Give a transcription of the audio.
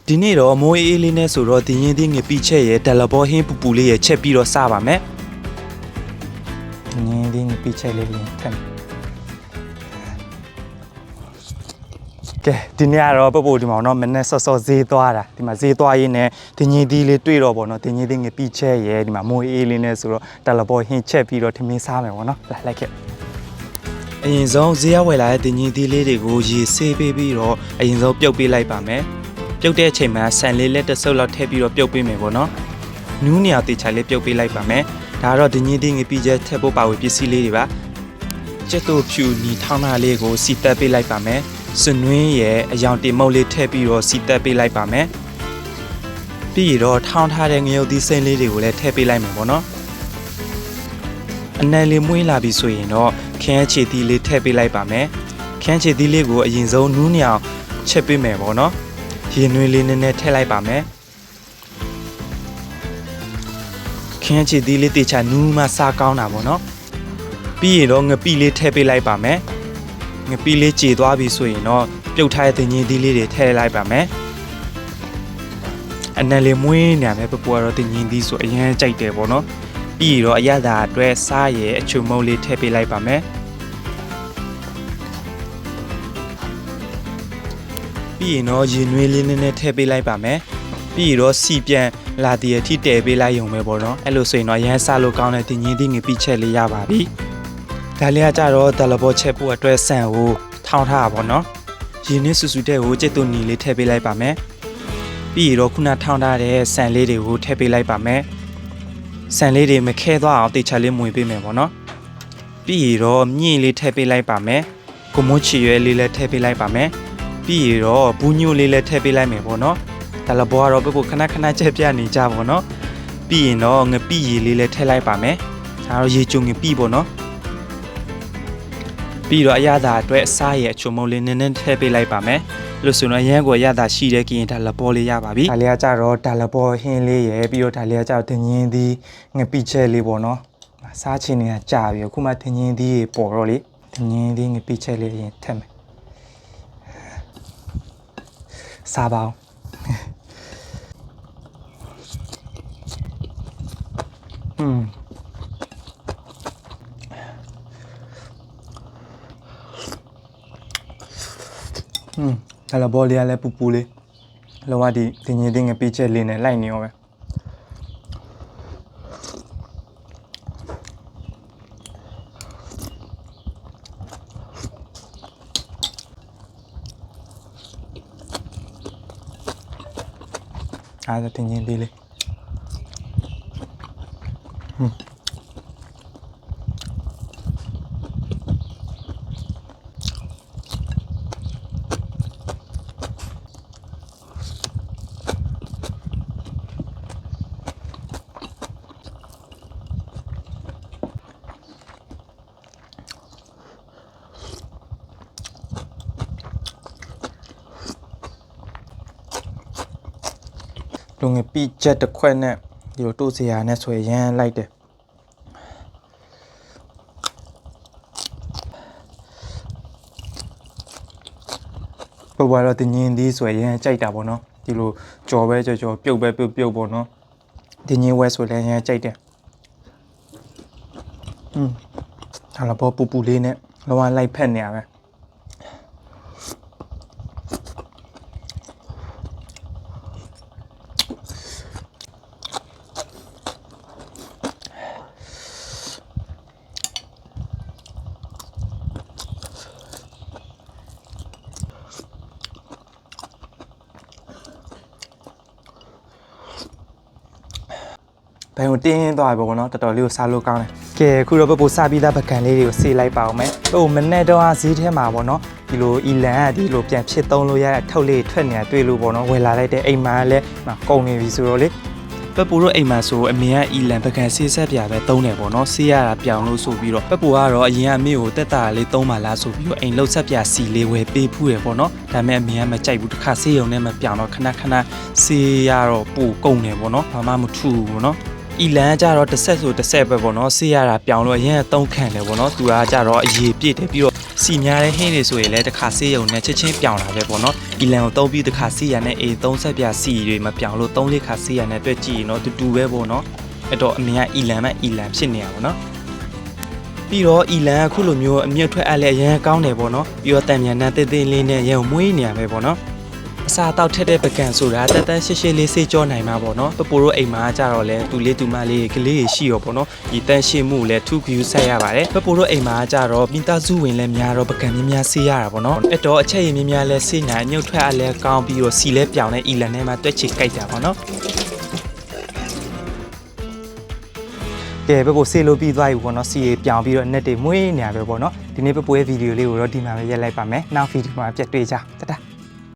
ဒီနေ့တော့မိုးအေးလေးနဲ့ဆိုတော့ဒီရင်ဒီငပိချက်ရဲ့ဒလဘောဟင်းပူပူလေးရဲ့ချက်ပြီးတော့စပါမယ်ဒီရင်ဒီငပိချက်လေးရင်ထမ်းကဲဒီနေ့ကတော့ပပဒီမှာတော့မနေ့စောစောဈေးသွားတာဒီမှာဈေးသွားရင်းနဲ့ဒီရင်ဒီလေးတွေ့တော့ပေါ့နော်ဒီရင်ဒီငပိချက်ရဲ့ဒီမှာမိုးအေးလေးနဲ့ဆိုတော့ဒလဘောဟင်းချက်ပြီးတော့ထမင်းစားမယ်ပေါ့နော်လိုက်ခဲ့အရင်ဆုံးဈေးရောက်ဝယ်လာတဲ့ဒီရင်ဒီလေးတွေကိုရေဆေးပေးပြီးတော့အရင်ဆုံးပြုတ်ပေးလိုက်ပါမယ်ပြုတ်တဲ့အချိန်မှာဆန်လေးလက်တစ်စုပ်လောက်ထည့်ပြီးတော့ပြုတ်ပေးမယ်ပေါ့နော်နူးနေရာတေချာလေးပြုတ်ပေးလိုက်ပါမယ်ဒါကတော့ဒီညင်းငပိချက်ထည့်ဖို့ပါဝေပစ္စည်းလေးတွေပါကျက်တို့ဖြူနီထောင်းသားလေးကိုစီတက်ပေးလိုက်ပါမယ်စနွင်းရဲ့အယောင်တင်မုတ်လေးထည့်ပြီးတော့စီတက်ပေးလိုက်ပါမယ်ပြီးတော့ထောင်းထားတဲ့ငရုတ်သီးစိမ့်လေးတွေကိုလည်းထည့်ပေးလိုက်မယ်ပေါ့နော်အနံလေးမွေးလာပြီဆိုရင်တော့ခင်းချေသီးလေးထည့်ပေးလိုက်ပါမယ်ခင်းချေသီးလေးကိုအရင်ဆုံးနူးနေအောင်ချက်ပေးမယ်ပေါ့နော်ရေနွေးလေးနည်းနည်းထည့်လိုက်ပါမယ်ခင်းချီသီးလေးတေချာနူးမှစားကောင်းတာပေါ့နော်ပြီးရင်တော့ငပိလေးထည့်ပေးလိုက်ပါမယ်ငပိလေးကြေသွားပြီဆိုရင်တော့ပြုတ်ထားတဲ့ညင်းသီးလေးတွေထည့်လိုက်ပါမယ်အနံလေးမွေးနေမယ်ပပူကတော့ညင်းသီးဆိုအရင်ကြိုက်တယ်ပေါ့နော်ပြီးရင်တော့အရသာအတွက်စားရဲအချုံမုံလေးထည့်ပေးလိုက်ပါမယ်ပြီးရင်တော့ရေနွေးလေးနည်းနည်းထည့်ပေးလိုက်ပါမယ်ပြီးရင်တော့စီပြန်လာတည်အထိတည်ပေးလိုက်ရုံပဲပေါ့နော်အဲ့လိုဆိုရင်တော့ရမ်းစားလို့ကောင်းတဲ့တင်ကြီးသီးငပိချက်လေးရပါပြီဒါလေးကကြတော့ဒလဘောချက်ဖို့အတွက်ဆန်ကိုထောင်းထားတာပေါ့နော်ရေနည်းဆူဆူတဲ့ကိုကျက်သွနီလေးထည့်ပေးလိုက်ပါမယ်ပြီးရင်တော့ခုနထောင်းထားတဲ့ဆန်လေးတွေကိုထည့်ပေးလိုက်ပါမယ်ဆန်လေးတွေမခဲသွားအောင်တေချာလေးမွေပေးမယ်ပေါ့နော်ပြီးရင်တော့မြင့်လေးထည့်ပေးလိုက်ပါမယ်ကိုမွန်းချီရွဲလေးလည်းထည့်ပေးလိုက်ပါမယ်ပြီးရတော့ဘူးညိုလေးလည်းထည့်ပေးလိုက်မယ်ပေါ့နော်ဒါလဘောကတော့ပုတ်ခဏခဏချက်ပြနေကြပေါ့နော်ပြီးရင်တော့ငပိရည်လေးလည်းထည့်လိုက်ပါမယ်ဒါတော့ရေချုံငပိပေါ့နော်ပြီးတော့အရသာအတွက်အစားရဲ့အချုံမုံလေးနည်းနည်းထည့်ပေးလိုက်ပါမယ်လို့ဆိုတော့ရမ်းကိုအရသာရှိတဲ့ကရင်ဒါလဘောလေးရပါပြီဒါလေးကကြတော့ဒါလဘောဟင်းလေးရယ်ပြီးတော့ဒါလေးကကြတော့တင်ရင်သီးငပိချက်လေးပေါ့နော်စားချင်နေတာကြာပြီအခုမှတင်ရင်သီးပေါ်တော့လေတင်ရင်သီးငပိချက်လေးရင်ထည့်မယ်စားပါအောင်ဒါလည်းဘောလေးကလည်းပူပူလေးလောကဒီတင်ရင်တင်ငပိချက်လေးနဲ့လိုက်နေရောပဲအားတင်ရင်သေးလေးလုံငပိချက်တစ်ခွက်နဲ့ဒီလိုတို့စရာနဲ့ဆိုရင်ရမ်းလိုက်တယ်ဘဝတော့တင်ရင်သေးဆိုရင်ကြိုက်တာပေါ့နော်ဒီလိုကြော်ပဲကြော်ပြုတ်ပဲပြုတ်ပေါ့နော်တင်ရင်ဝဲဆိုလည်းရမ်းကြိုက်တယ်ဒါလည်းပေါ်ပူပူလေးနဲ့လောကလိုက်ဖက်နေရပဲဘယ်ကိုတင်းသွားပြီပေါ့နော်တော်တော်လေးကိုစားလို့ကောင်းတယ်ကဲအခုတော့ပပိုစားပြီးသားပကံလေးတွေကိုဆေးလိုက်ပါအောင်မယ်ဟိုမနေ့တော့ဈေးထဲမှာပေါ့နော်ဒီလိုအီလန်ကဒီလိုပြန်ဖြစ်သုံးလို့ရတဲ့အထုပ်လေးထွက်နေတာတွေ့လို့ပေါ့နော်ဝယ်လာလိုက်တဲ့အိမ်မှာလည်းကုန်နေပြီဆိုတော့လေပပူတို့အိမ်မှာဆိုအမေကအီလန်ပကံဆေးဆက်ပြပဲသုံးတယ်ပေါ့နော်ဆေးရတာပြောင်းလို့ဆိုပြီးတော့ပပူကတော့အရင်ကအမေကိုတက်တာလေးသုံးပါလားဆိုပြီးတော့အိမ်လှုပ်ဆက်ပြစီလေးဝယ်ပေးဖူးရပေါ့နော်ဒါပေမဲ့အမေကမကြိုက်ဘူးတစ်ခါဆေးရုံနဲ့မပြောင်းတော့ခဏဆေးရတော့ပိုကုန်တယ်ပေါ့နော်ဘာမှမထူဘူးပေါ့နော်အီလန်ကကြတော့တစ်ဆက်ဆိုတစ်ဆက်ပဲပေါ့နော်ဆေးရတာပြောင်းလို့အရင်ကသုံးခံတယ်ပေါ့နော်သူကကြတော့အရေးပြည့်တယ်ပြီးတော့ စီများတဲ့ဟင်းတွေဆိုရင်လည်းတစ်ခါဆေးရုံနဲ့ချက်ချင်းပြောင်းလာပဲပေါ့နော်အီလန်ကိုသုံးပြီးတစ်ခါစီရနဲ့ A30 ပြစီတွေမပြောင်းလို့3-4ခါစီရနဲ့တွက်ကြည့်ရင်တော့တူပဲပေါ့နော်အဲ့တော့အမေကအီလန်မဲ့အီလန်ဖြစ်နေရပါတော့ပြီးတော့အီလန်ကခုလိုမျိုးအမြင့်ထွက်အပ်လဲအရင်ကောင်းတယ်ပေါ့နော်ပြီးတော့တံမြန်နဲ့သေးသေးလေးနဲ့ရန်မွေးနေရပဲပေါ့နော်အစာတောက်ထက်တဲ့ပကံဆိုတာတက်တန်းရှင်းရှင်းလေးစေးကြောနိုင်မှာပေါ့နော်ပပိုတို့အိမ်မှာကြတော့လဲတူလေးတူမလေးကလေးရှိရောပေါ့နော်ဒီတန်းရှင်းမှုလဲထူခူးဆက်ရပါတယ်ပပိုတို့အိမ်မှာကြတော့မိသားစုဝင်လဲများတော့ပကံများများစေးရတာပေါ့နော်အဲ့တော့အချက်ရည်များများလဲစေးနိုင်ညှုတ်ထွက်အပ်လဲကောင်းပြီးတော့စီလဲပြောင်းတဲ့အီလန်ထဲမှာတွက်ချေကြိုက်တာပေါ့နော်ကဲပပိုဆေးလို့ပြီးသွားပြီပေါ့နော်စီပြောင်းပြီးတော့ net တွေမွေးနေရပဲပေါ့နော်ဒီနေ့ပပိုရဲ့ဗီဒီယိုလေးကိုတော့ဒီမှာပဲရက်လိုက်ပါမယ်နောက်ဗီဒီယိုမှာပြတ်တွေ့ကြတတာ